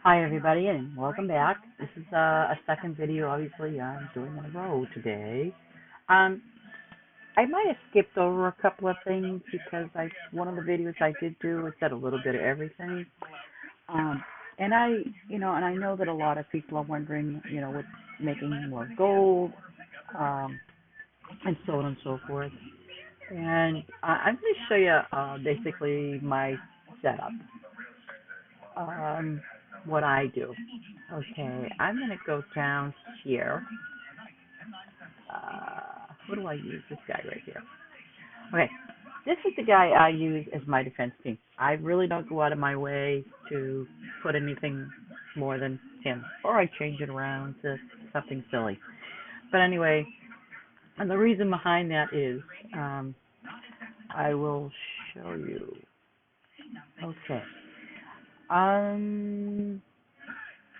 Hi everybody and welcome back. This is a second video obviously I'm doing in a row today. Um, I might have skipped over a couple of things because one of the videos I did do it said a little bit of everything. Um, and I know that a lot of people are wondering, what's making more gold, um, and so on and so forth. And I'm going to show you basically my setup, um, what I do. Okay, I'm going to go down here. What do I use? This guy right here. Okay, this is the guy I use as my defense team. I really don't go out of my way to put anything more than him, or I change it around to something silly. But anyway, and the reason behind that is um, I will show you. Okay. Um.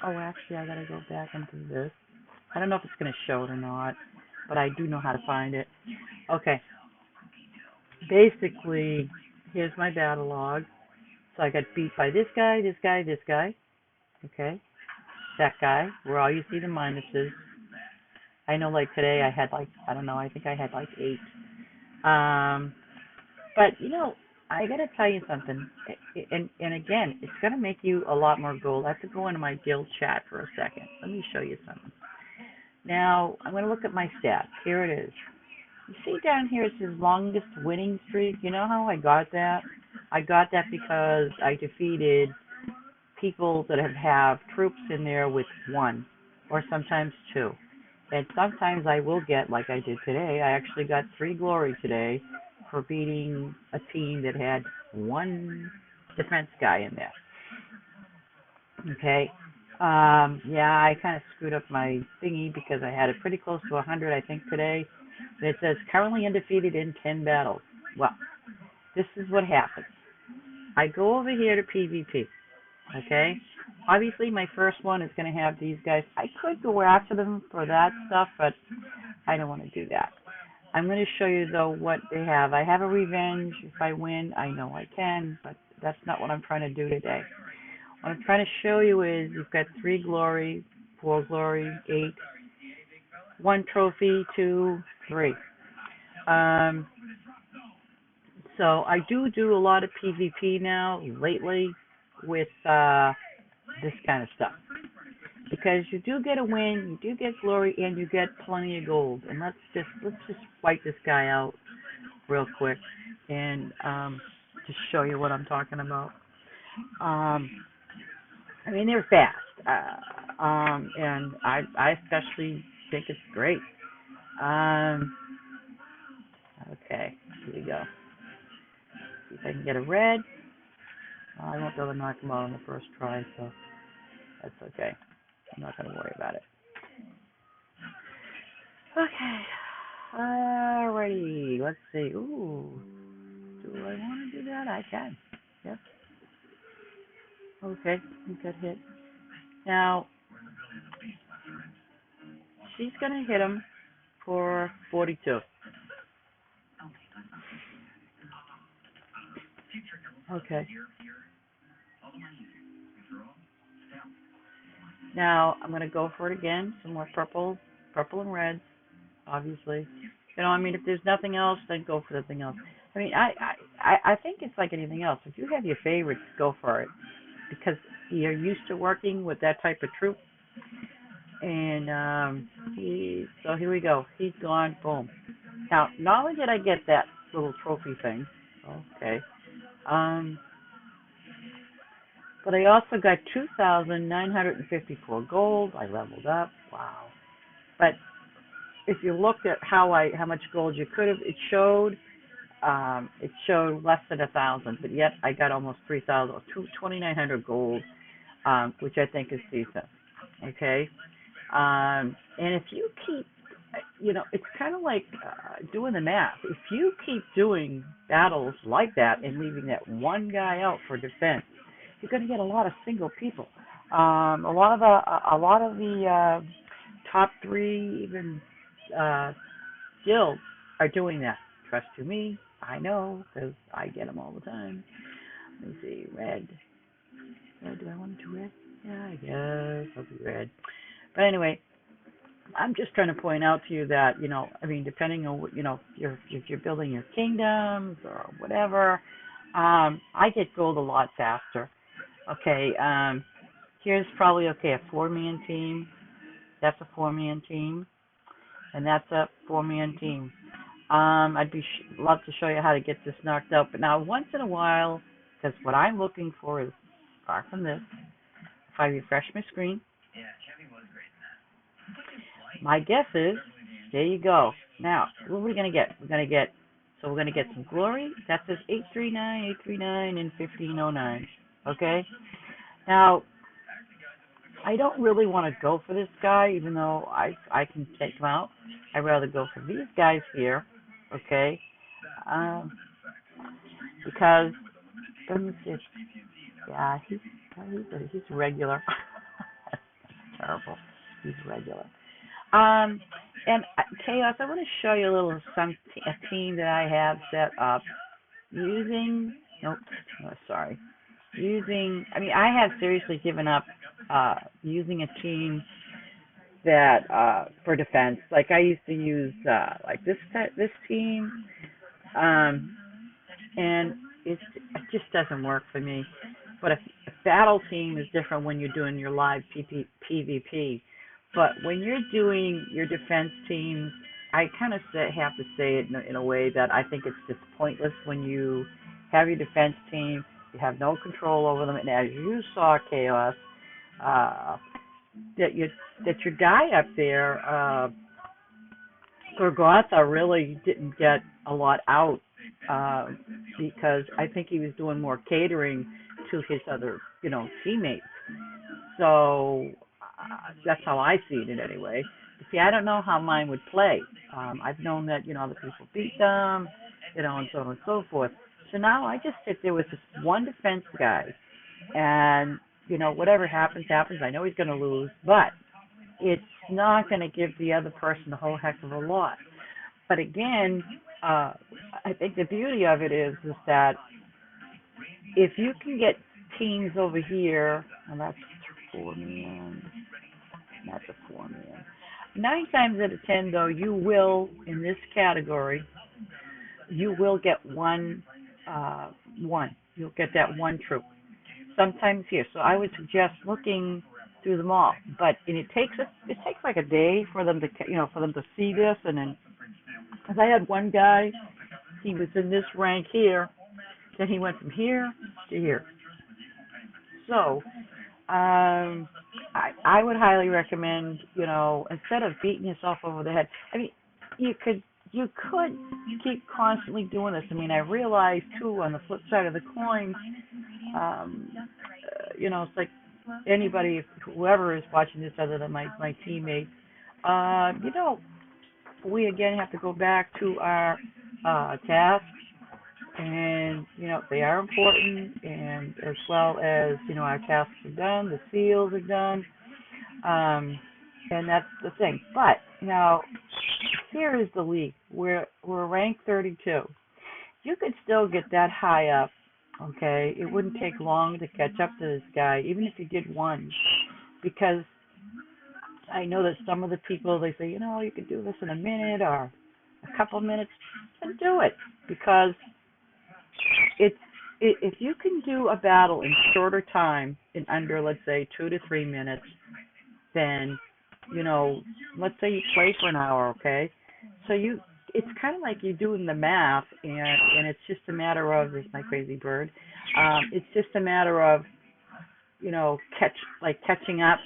Oh, actually, I gotta go back into this. I don't know if it's gonna show it or not, but I do know how to find it. Okay, basically, here's my battle log. So I got beat by this guy, this guy, this guy. Okay, that guy, where all you see the minuses. I know, like today, I had like, I don't know, I think I had like 8. But I gotta tell you something, and again, it's gonna make you a lot more gold. I have to go into my guild chat for a second. Let me show you something. Now, I'm gonna look at my stats. Here it is. You see down here it says longest winning streak. You know how I got that? I got that because I defeated people that have troops in there with 1 or sometimes 2. And sometimes I will get, like I did today, I actually got 3 glory today for beating a team that had 1 defense guy in there. Okay. Yeah, I kind of screwed up my thingy because I had it pretty close to 100, I think, today. And it says currently undefeated in 10 battles. Well, this is what happens. I go over here to PvP. Okay. Obviously, my first one is going to have these guys. I could go after them for that stuff, but I don't want to do that. I'm going to show you, though, what they have. I have a revenge. If I win, I know I can, but that's not what I'm trying to do today. What I'm trying to show you is you've got 3 glory, 4 glory, 8, 1 trophy, 2, 3. So I do a lot of PvP now lately with this kind of stuff because you do get a win, you do get glory, and you get plenty of gold. And let's just fight this guy out real quick and just show you what I'm talking about. I mean, they're fast, and I especially think it's great. Um, okay, here we go. See if I can get a red. I won't be able to knock him out on the first try, so that's okay. I'm not going to worry about it. Okay. Alrighty. Let's see. Ooh. Do I want to do that? I can. Yep. Okay. He got hit. Now, she's going to hit him for 42. Okay. Now, I'm going to go for it again. Some more purple and reds, obviously. I mean, if there's nothing else, then go for something else. I mean, I think it's like anything else. If you have your favorites, go for it. Because you're used to working with that type of troop. And so here we go. He's gone. Boom. Now, not only did I get that little trophy thing, okay, but I also got 2,954 gold. I leveled up. Wow. But if you looked at how much gold you could have, it showed less than 1,000, but yet I got almost 3,000, 2,900 gold, which I think is decent. Okay, and if you keep, it's kind of like doing the math. If you keep doing battles like that and leaving that one guy out for defense, you're going to get a lot of single people. A lot of the top 3 even guilds are doing that. Trust you me, I know because I get them all the time. Let me see, red. Do I want to do red? Yeah, I guess I'll do red. But anyway, I'm just trying to point out to you that, I mean, depending on what, if you're building your kingdoms or whatever, I get gold a lot faster. Okay, here's probably, okay, a four-man team. That's a four-man team, and that's a four-man team. I'd be love to show you how to get this knocked out, but now once in a while, because what I'm looking for is far from this. If I refresh my screen, my guess is, there you go. Now, what are we gonna get? So we're gonna get some glory. That says 839, and 1509. Okay. Now, I don't really want to go for this guy, even though I can take him out. I'd rather go for these guys here. Okay. Um, because let me see. Yeah, he's regular. That's terrible. He's regular. And Chaos, I want to show you a team that I have set up using. Nope. No, sorry. I mean, I have seriously given up using a team that for defense. Like I used to use like this team, and it just doesn't work for me. But a battle team is different when you're doing your live PvP. But when you're doing your defense teams, I kind of have to say it in a way that I think it's just pointless when you have your defense team, you have no control over them, and as you saw, Chaos, that your guy up there, Gorgotha, really didn't get a lot out because I think he was doing more catering to his other, teammates. So that's how I see it anyway. But see, I don't know how mine would play. I've known that, other people beat them, and so on and so forth. So now I just sit there with this one defense guy, and, whatever happens, happens. I know he's going to lose, but it's not going to give the other person a whole heck of a lot. But again, I think the beauty of it is that if you can get teams over here, and that's 4-man, that's a 4-man. 9 times out of 10, though, you will, in this category, you will get one. You'll get that one troop. Sometimes here. So I would suggest looking through them all. But and it takes like a day for them to see this. And then, because I had one guy, he was in this rank here, then he went from here to here. So I would highly recommend, instead of beating yourself over the head. I mean, you could keep constantly doing this. I mean, I realize too, on the flip side of the coin, it's like anybody, whoever is watching this other than my teammates, we again have to go back to our tasks, and they are important, and as well as our tasks are done, the seals are done, and that's the thing. But now here is the league. We're ranked 32. You could still get that high up. Okay, it wouldn't take long to catch up to this guy, even if you did one, because I know that some of the people, they say, you could do this in a minute or a couple minutes, and do it, because if you can do a battle in shorter time, in under, let's say, 2 to 3 minutes, then, let's say you play for an hour, okay? So it's kind of like you're doing the math, and it's just a matter of, there's my crazy bird, it's just a matter of, catching up,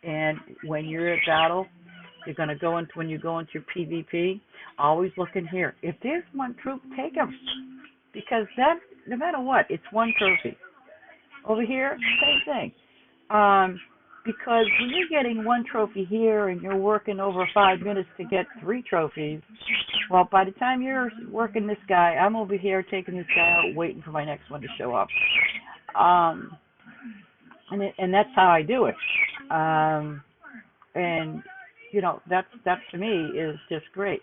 and when you're at battle, when you go into your PvP, always look in here. If there's one troop, take them, because that, no matter what, it's one trophy. Over here, same thing. Because when you're getting one trophy here and you're working over 5 minutes to get 3 trophies, well, by the time you're working this guy, I'm over here taking this guy out, waiting for my next one to show up. And that's how I do it. And that to me is just great.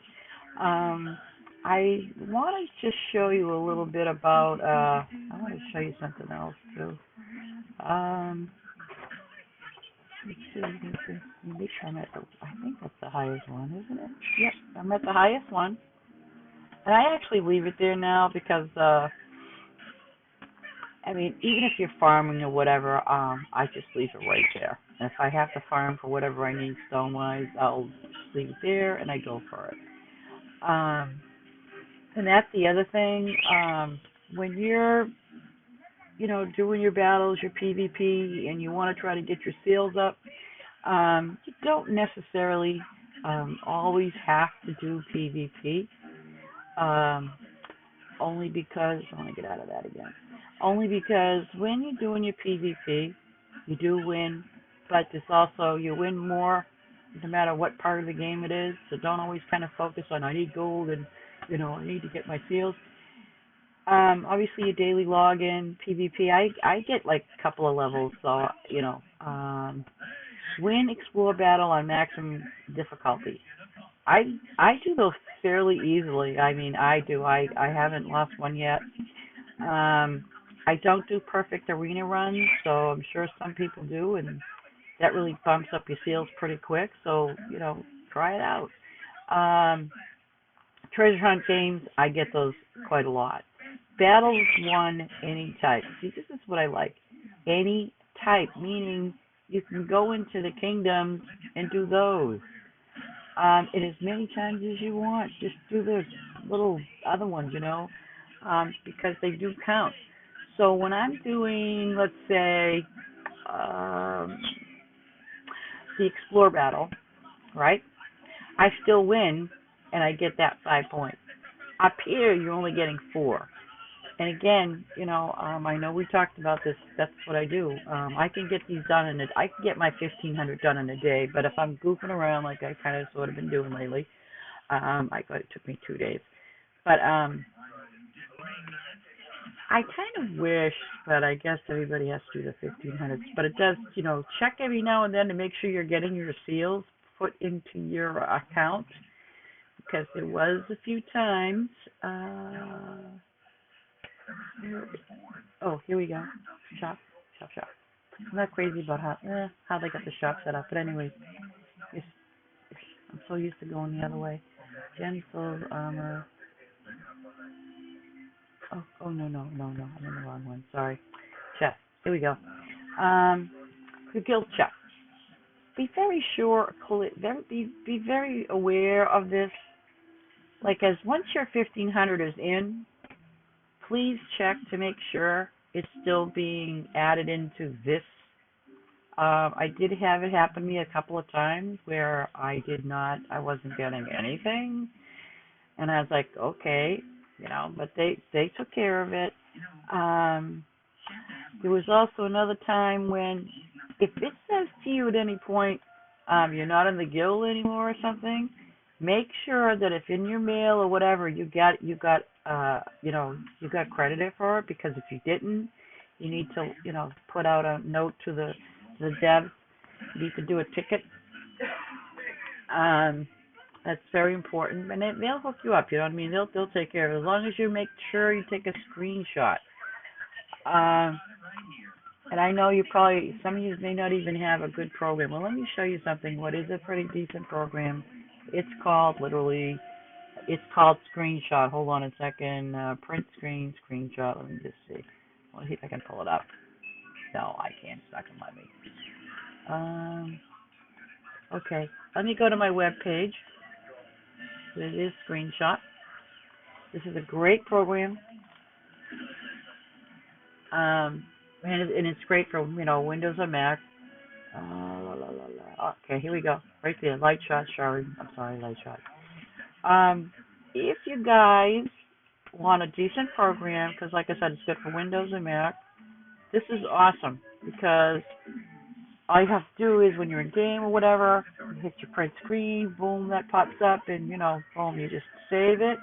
I want to just show you a little bit about, I want to show you something else too. Um, let's see, make sure I'm at the, I think that's the highest one, isn't it? Yep, I'm at the highest one. And I actually leave it there now because, I mean, even if you're farming or whatever, I just leave it right there. And if I have to farm for whatever I need stone-wise, I'll just leave it there and I go for it. Um, and that's the other thing. When you're, doing your battles, your PvP, and you want to try to get your seals up, you don't necessarily always have to do PvP. Um, only because, I want to get out of that again. Only because when you're doing your PvP, you do win, but it's also, you win more no matter what part of the game it is. So don't always kind of focus on, I need gold and, I need to get my seals. Obviously your daily login, PvP, I get like a couple of levels, so, win explore battle on maximum difficulty. I I do those fairly easily. I mean, I do. I haven't lost one yet. I don't do perfect arena runs, so I'm sure some people do, and that really bumps up your seals pretty quick. So try it out. Um, treasure hunt games, I get those quite a lot. Battles won any type. See, this is what I like. Any type, meaning you can go into the kingdoms and do those. And as many times as you want. Just do the little other ones, because they do count. So when I'm doing, let's say, um, the explore battle, right? I still win, and I get that 5 points. Up here, you're only getting 4. And again, I know we talked about this. That's what I do. I can get these done I can get my 1,500 done in a day. But if I'm goofing around like I kind of sort of been doing lately, it took me 2 days. But I kind of wish, but I guess everybody has to do the 1,500s. But it does, check every now and then to make sure you're getting your seals put into your account, because there was a few times. Oh, here we go. Shop, shop, shop. I'm not crazy about how they got the shop set up, but anyway, it's, I'm so used to going the other way. Gentle armor. Oh no, I'm in the wrong one. Sorry. Chest. Here we go. The guild chest. Be very sure, be very aware of this. Like, as once your 1,500 is in, please check to make sure it's still being added into this. I did have it happen to me a couple of times where I wasn't getting anything, and I was like, okay, but they took care of it. There was also another time when, if it says to you at any point, you're not in the guild anymore or something, make sure that if in your mail or whatever you got credited for it, because if you didn't, you need to put out a note to the devs. You need to do a ticket. That's very important, and they'll hook you up. You know what I mean? They'll take care of it as long as you make sure you take a screenshot. And I know some of you may not even have a good program. Well, let me show you something. What is a pretty decent program? It's called Screenshot. Hold on a second. Print screen, Screenshot. Let me just see. Let's see if I can pull it up. No, I can't. It's not going to let me. Okay. Let me go to my web page. It is Screenshot. This is a great program. And it's great for, Windows or Mac. Okay, here we go. Right there, lightshot. I'm sorry, lightshot. If you guys want a decent program, because like I said, it's good for Windows and Mac, this is awesome, because all you have to do is, when you're in game or whatever, you hit your print screen, boom, that pops up, and boom, you just save it.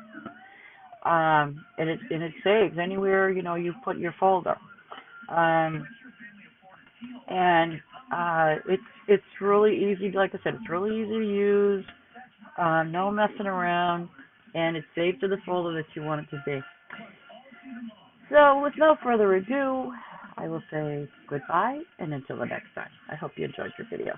And it saves anywhere you put your folder. And it's really easy. Like I said, it's really easy to use. No messing around. and it's saved to the folder that you want it to be. So with no further ado, I will say goodbye and until the next time. I hope you enjoyed your video.